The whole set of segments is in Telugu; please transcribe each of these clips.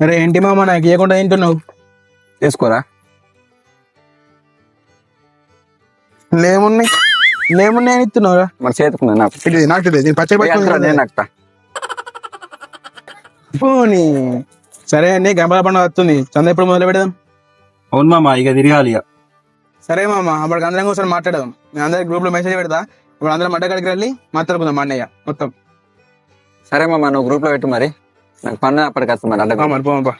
అరే ఏంటి మామ నాకు ఇవ్వకుండా తింటున్నావు? చేసుకోరా. లేమున్నాయి లేమున్నాయి అని ఇస్తున్నావురా? మరి చేతుకున్నా నాకు ఇది నాకు తెలియదు, నేను పచ్చడి పట్టుకుని నేను నాకు పోనీ. సరే అండి, గంపల పండుగ వస్తుంది, చంద ఎప్పుడు మొదలు పెడదాం? అవును మామ, ఇక తిరగాలి ఇక. సరే మామ, అప్పటికి అందరం కోసం మాట్లాడదాం. నేను అందరికి గ్రూప్ లో మెసేజ్ పెడతా, ఇప్పుడు అందరం అడ్డకాడికి వెళ్ళి మాట్లాడుకుందాం మా అన్నయ్య మొత్తం. సరే మామ, నువ్వు గ్రూప్ లో పెట్టు, మరి నాకు పన్ను అప్పటికి వస్తుంది మరి అడ్డ. మరి పోమా.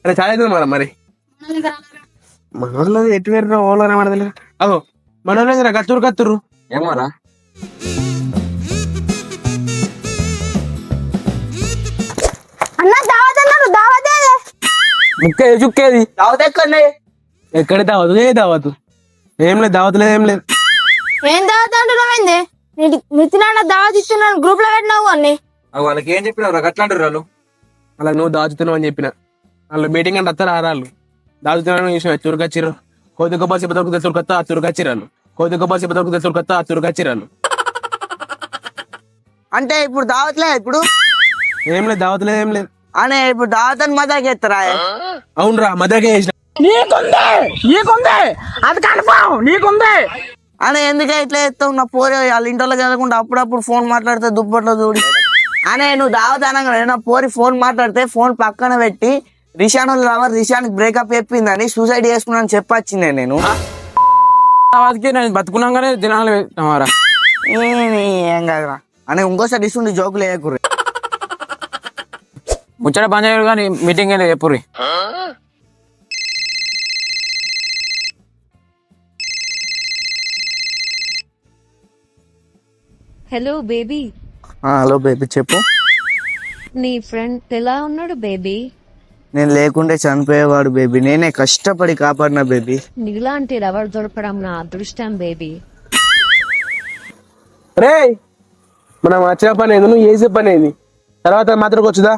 అరే చాలా అవుతుంది మనం మరి. మన వాళ్ళు ఎటు వేరు ఓలరా మన తెలియదు. అగో మన వాళ్ళు కత్తురు కత్తురు ఏమోరా. ముక్కేది చుక్కేది దావత్ ఎక్కడి ఎక్కడ దావతు ఏ దావతు ఏం లేదు, దావత్ లేదు ఏం లేదు. ఏం దావత్ అంటున్నావేంది? మిత్రుల దావత్ ఇస్తున్నాను గ్రూప్ లో పెట్టినావు అన్ని. వాళ్ళకి ఏం చెప్పినావు అట్లా అంటారు వాళ్ళు? అలా నువ్వు దాచుతున్నావు అని చెప్పిన వాళ్ళు మీటింగ్ అంటే వస్తారు ఆరాళ్ళు దాచుతున్నాను తురుకొచ్చిర్రు. కొద్ది గొప్ప సిబ్బ దొరుకుతే తురుకొత్త ఆ తురుకొచ్చిరాలు, కొద్ది గొప్ప సిబ్బ దొరికితే తురుకొత్త ఆ తురుకొచ్చిరాలు. అంటే ఇప్పుడు దావత్లే, ఇప్పుడు ఏం లేదు, దావత్ లేదు ఏం లేదు. అనే ఇప్పుడు దావత్ అని మజాక్ ఎత్తరా? అవునరా మదకే చేసిన. అనే ఎందుకే ఇట్లా ఎత్తావు? నా పోరే వాళ్ళ ఇంట్లో చదవకుండా అప్పుడప్పుడు ఫోన్ మాట్లాడితే దుప్పట్లో చూడి. అనే నువ్వు దావత్ అనగానే నా పోరి ఫోన్ మాట్లాడితే ఫోన్ పక్కన పెట్టి రిషాన్ లవర్ రిషాన్ బ్రేకప్ చెప్పిందని సూసైడ్ చేసుకున్నాను చెప్పొచ్చిందే నేను. బతుకున్నాగానే దినాలు ఏం కాదురా అనే ఇంకోసారి ఇస్తుండే జోకులు వేయకుర్రి. ముచ్చట పని చేయరు కానీ మీటింగ్ వెళ్ళి చెప్పుర్రి. Hello baby. హలో బేబీ చెప్పు. నీ ఫ్రెండ్ ఎలా ఉన్నాడు బేబీ? నేను లేకుంటే చనిపోయేవాడు బేబీ, నేనే కష్టపడి కాపాడినా బేబీ. నీలాంటి ఎవరు దొరకడం నా అదృష్టం బేబీ. రే మనం వచ్చిన పని ఏది, నువ్వు చేసే పని ఏది, తర్వాత మాత్రం వచ్చుదా?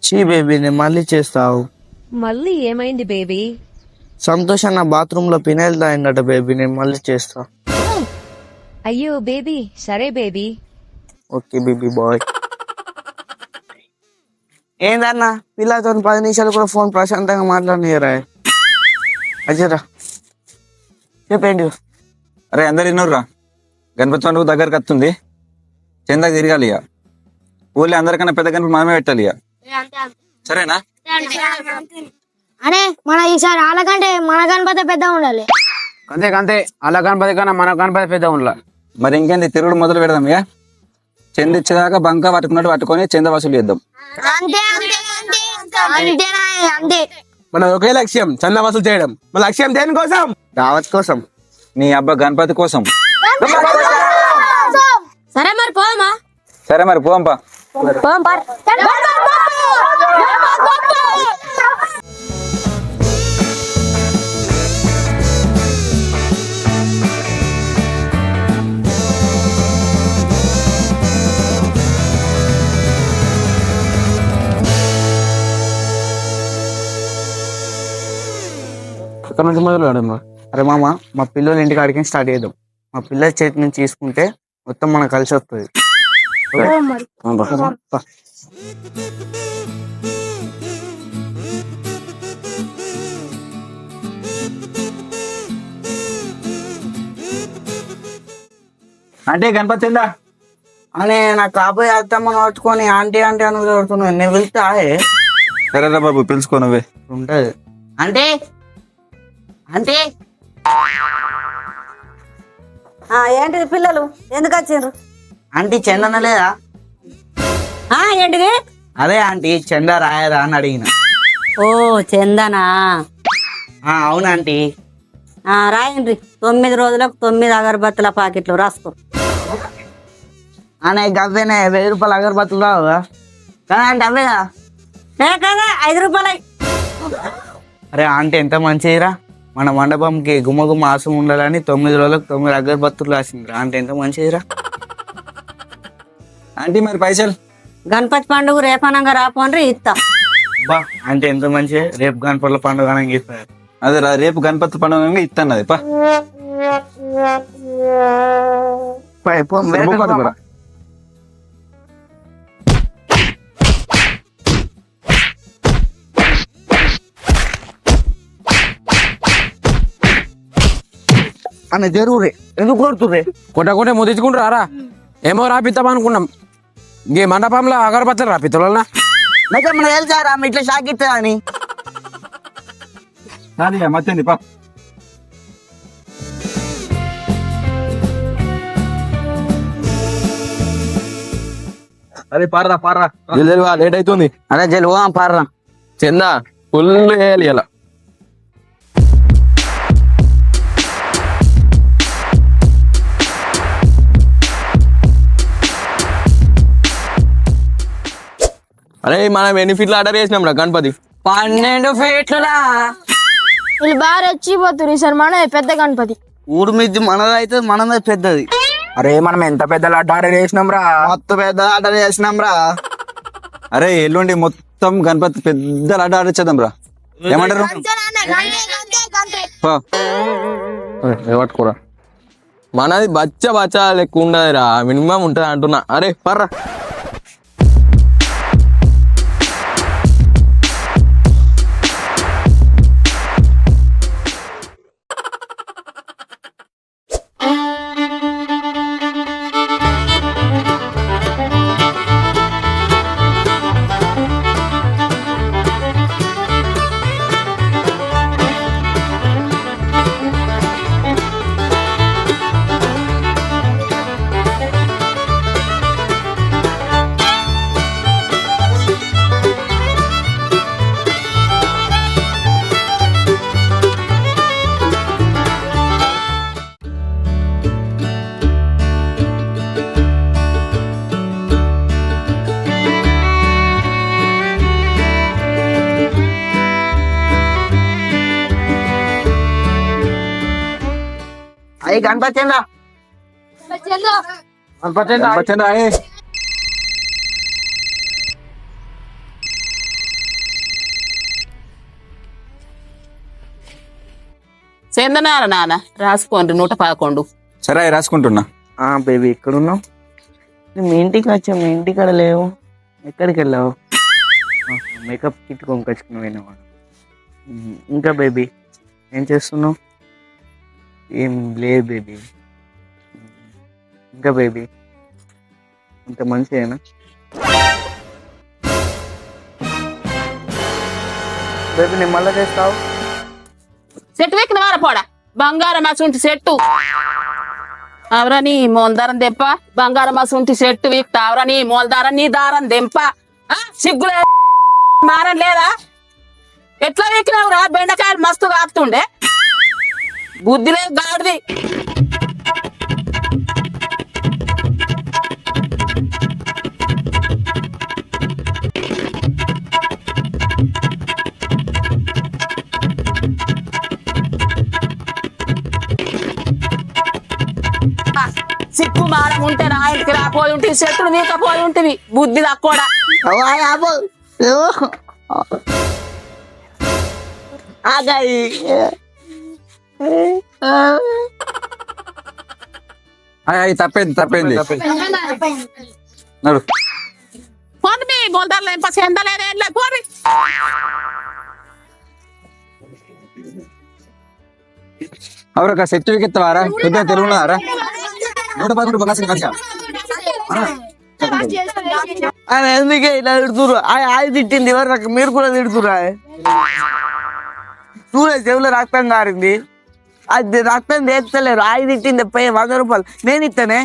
చీ బేబీ, నేను మళ్ళీ చేస్తావు. మళ్ళీ ఏమైంది బేబీ? సంతోషం నా బాత్రూమ్ లో పినైల్ తాగిందట బేబీ, నేను మళ్ళీ చేస్తా. అయ్యో బేబీ, సరే బేబీ. Okay baby bye. ఏందన్నా పిల్లతో 10 నిమిషాలు కూడా ఫోన్ ప్రశాంతంగా మాట్లాడినరా? అజరా చెప్పేంటి? అరే అందరు ఇన్నోర్రా, గణపతి పండుగ దగ్గరకు వస్తుంది, చందాకి తిరగాలి ఇక. ఊళ్ళో అందరికన్నా పెద్ద గణపతి మనమే పెట్టాలి ఇక, సరేనా? అనే మన ఈసారి వాళ్ళకంటే మన గణపతి పెద్ద ఉండాలి. అంతే అంతే, అలా గణపతి కన్నా మన గణపతి పెద్ద ఉండాల. మరి ఇంకేంది, తిరుగుడు మొదలు పెడదాం ఇక. చంద ఇచ్చేదాకా బంక పట్టుకున్నట్టు పట్టుకొని చంద వసూలు చేద్దాం. అంతే అంతే అంతే అంతేనా? అంతే. మన ఒకే లక్ష్యం చందా వసూలు చేయడం. మన లక్ష్యం దేనికోసం? దావత్ కోసం. నీ అబ్బా గణపతి కోసం. సరే మరి పోదామా? సరే మరి పోంపా. ఎక్కడ నుంచి మొదలు పెడమ్మా? అరే మామ, మా పిల్లలు ఇంటికి అడిగి స్టార్ట్ చేద్దాం. మా పిల్లల చేతి నుంచి తీసుకుంటే మొత్తం మనకు కలిసి వస్తుంది. అంటే గణపతి చందా అనే నాకు కాబోయే అత్తమ్మను పట్టుకొని ఆంటీ ఆంటీ అని కొడుతున్నాను. నేను వెళ్తా సరేరా బాబు, పిలుచుకో నువ్వే. ఉంటది. అంటే అంటే ఏంటిది పిల్లలు ఎందుకు వచ్చిండ్రు? ఆంటీ చందన లేదా? ఏంటిది? అదే ఆంటీ చంద రాయదా అని అడిగిన. ఓ చందనా? అవును ఆంటీ. రాయండి. 9 రోజులకు 9 అగరబత్తుల పాకెట్లు రాసుకో. అనే గవ్వేనే 1000 రూపాయల అగరబత్తులు రావు కదా అంటే అవేగా. కదా 5 రూపాయలు. అరే ఆంటీ ఎంత మంచిదిరా, మన మండపంకి గుమ్మ గుమ్మ ఆసం ఉండాలని 9 రోజులకు 9 అగరబత్తులు రాసిందిరా. ఆంటీ ఎంత మంచిదిరా. ఆంటీ మరి పైసలు? గణపతి పండుగ రేపనంగా రాపోండ్రి ఇస్తా. బా ఆంటీ ఎంత మంచి, రేపు గణపతుల పండుగ అని చెప్పారు. అదే రేపు గణపతి పండుగ ఇస్తాను పా. అన్న జరువురే, ఎందుకు కొడుతుర్రే? కొట్ట ముదించుకుంటారు రారా, ఏమో రాపిద్దాం అనుకున్నాం. ఇంకే మండపంలో అగరబత్తలు రాపిత్తల నాకు మన తెలుసారా ఇట్లా షాక్ ఇస్తా అని. మత్తంది పా. అరే పారా లేట్ అవుతుంది. అదే జల్లు పారా. చందా ఫుల్ వేయాలి ఇలా. అరే మనం ఎన్ని ఫీట్లు ఆర్డర్ చేసినాం రా గణపతి? 12 ఫీట్లులా. వీళ్ళు బాగా రెచ్చిపోతున్నారు ఈసారి. మనదే పెద్ద గణపతి. ఊరు మీద మనదైతే మనదే పెద్దది. అరే మనం ఎంత పెద్ద లడ్డు ఆర్డర్ చేసినాం రా. మొత్తం పెద్ద ఆర్డర్ చేసినాం రా. అరే ఎల్లుండి మొత్తం గణపతి పెద్ద లడ్డు ఆర్డర్ చేద్దాం రా. ఏమంటారు? పా. పట్టుకోరా, మనది బచ్చా లెక్క ఉండదు రా, మినిమం ఉంటది అంటున్నా. అరే పర్రా. అయ్యి గణపతి చందా. చెందనారా నాన్న రాసుకోండి 111. సరే రాసుకుంటున్నా. బేబీ ఎక్కడున్నావు? మీ ఇంటికి వచ్చా, మీ ఇంటికాడ లేవు. ఎక్కడికి వెళ్ళావు? మేకప్ కిట్ కొనుకొచ్చుకుని పోయినావా? ఇంకా బేబీ ఏం చేస్తున్నావు? ఏం లేదు బేబీ. ఇంకా బేబీ ఇంత మంచిదేనా? బేబీ నేను మళ్ళా చేస్తావు. సెట్ వెక్కిన వార పోడా బంగారం అసుంటి సెట్టు అవరా నీ మోల్దారం దెంప. బంగారం అసుంటి సెట్టు వీక్తా అవరా నీ మోల్దారం నీ దారం దెంప. సిగ్గులే మారం లేదా? ఎట్లా వెక్కినావురా? బెండకాయలు మస్తు కాపుతుండే, బుద్ధి లేదు గాడిది. సిక్కు మారం ఉంటే నా ఇంటికి రాపోయి ఉంటుంది, చెట్లు నీకపోయి ఉంటుంది, బుద్ధి తక్కువడా. తప్పైంది నడు. పోండి మీ మొలదారులు ఏం పసి ఎందలేదే పోరి. అవరొక సర్టిఫికెట్ వారా పెద్ద తెలుగున్నారా? 111 బంగాసం కలిసా. ఆయన ఎందుకే ఇలా తిడుతురు? ఆయన తిట్టింది ఎవరు? నాకు మీరు కూడా తిడుతురా? చూడే చెవులో రక్తం కారింది, అది రక్తం తెచ్చలేరు. ఆయన తిట్టింది 100 రూపాయలు నేను ఇస్తానే.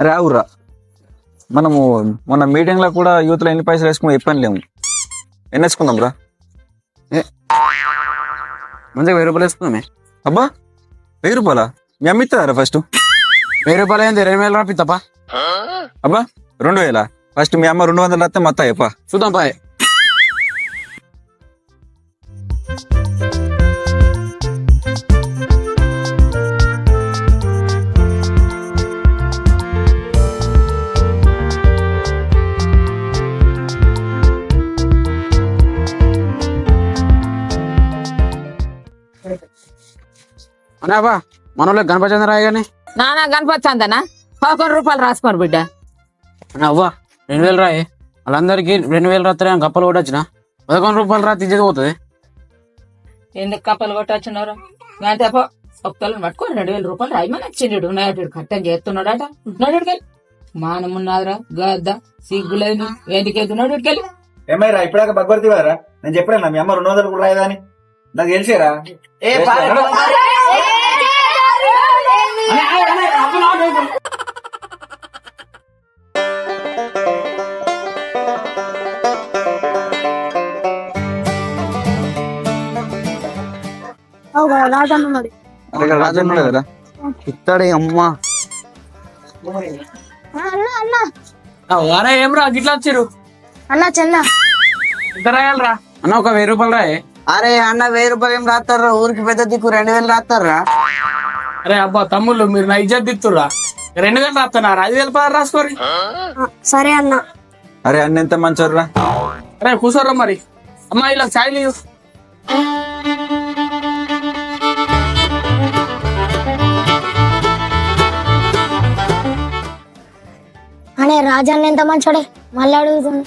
రావురా, మనము మొన్న మీటింగ్ లో కూడా యూత్ లో ఎన్ని పైసలు వేసుకుని చెప్పని లేము. ఎన్ని వేసుకుందాం రా? మంచిగా 1000 రూపాయలు వేసుకుందామే. అబ్బా 1000 రూపాయలా? మీ అమ్మిస్తారా ఫస్ట్? 1000 రూపాయలు అయింది 2000 రాపిస్తాపా. అబ్బా 2000 ఫస్ట్ మీ అమ్మ 200 రాస్తే మొత్తం అయ్యప్ప. చూద్దాం పాయ్. అన్నావా మన వాళ్ళకి గణపతి చంద్ర రాయి కానీ నానా గణపతి చందనా 11 రూపాయలు రాసుకోరు బిడ్డ. అవ్వా 2000 రాయి. వాళ్ళందరికీ 2000 రాత్రి కప్పలు కూడా వచ్చిన 11 రూపాయలు రాత్రి ఇచ్చేది పోతుంది. ఎందుకు కప్పలు కొట్టొచ్చినారు అంటే ఒక్కళ్ళని పట్టుకొని 2000 రూపాయలు రాయమని వచ్చిండు. నాయుడు కట్టం చేస్తున్నాడట. నడుడికెళ్ళి మానమున్నాదురా గద్ద సిగ్గులేదు ఎందుకెళ్తు నడుడికెళ్ళి. ఏమైరా ఇప్పుడాక భగవతి వారా నేను చెప్పాను మీ అమ్మ 200 కూడా రాయదని నాకు తెలిసేరా. రాజన్నాడు. రాజన్న కదా ఇస్తాడే అమ్మా. అన్న అరే ఏం రా గిట్లా వచ్చిరు అన్న చెల్ల ఎంత రాయాలరా అన్న? ఒక 1000 రూపాయలు రాయే. అరే అన్న 1000 రూపాయలు ఏం రాస్తారా? ఊరికి పెద్ద దిక్కు 2000 రాస్తారా? అరే అబ్బా తమ్ముళ్ళు మీరు నా ఇజ్జత్ దిత్తురా. 2000 రాస్తున్నారా? 5000 పదాలు రాసుకోరి. సరే అన్న. అరే అన్న ఎంత మంచోర్రా. అరే కూర్చోర్రా మరి. అమ్మా ఇలా చాయ్ లేవు. అనే రాజన్న ఎంత మంచోడే మళ్ళీ అడుగుతుంది.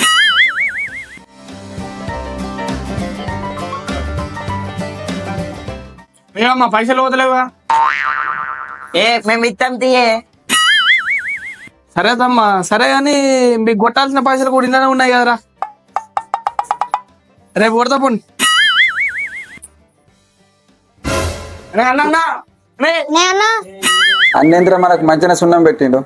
ఏమమ్మా పైసలు వదలేవా? మేము ఇస్తాం తీయే. సరే తమ్మా సరే కానీ మీకు కొట్టాల్సిన పైసలు కూడా ఇందానే ఉన్నాయి కదరా. రేపు కొడతా పోండి. అరే అన్నా అన్నేంద్ర మనకు మంచిగా సున్నం పెట్టిండు.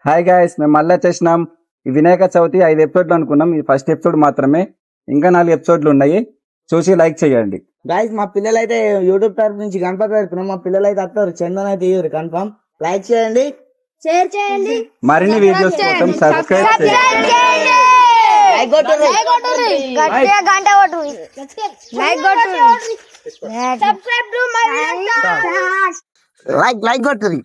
హాయ్ గాయస్, మేము మళ్ళీ వచ్చేసినాం. ఈ వినాయక చవితి 5 ఎపిసోడ్లు అనుకున్నాం. ఇది ఫస్ట్ ఎపిసోడ్ మాత్రమే. ఇంకా 4 ఎపిసోడ్లు ఉన్నాయి. చూసి లైక్ చేయండి. గైస్ మా పిల్లలు అయితే యూట్యూబ్ తరఫు నుంచి గణపతి పెడుతున్నాం. మా పిల్లలు అయితే వస్తారు. చందన అయితే ఇవ్వరు కన్ఫర్మ్. లైక్ చేయండి, షేర్ చేయండి, మరిన్ని వీడియోస్ కోసం సబ్స్క్రైబ్ చేయండి. లైక్ కొట్టుర్రి, గట్టిగా గంట కొట్టుర్రి, లైక్ కొట్టుర్రి, subscribe to my channel, like కొట్టుర్రి.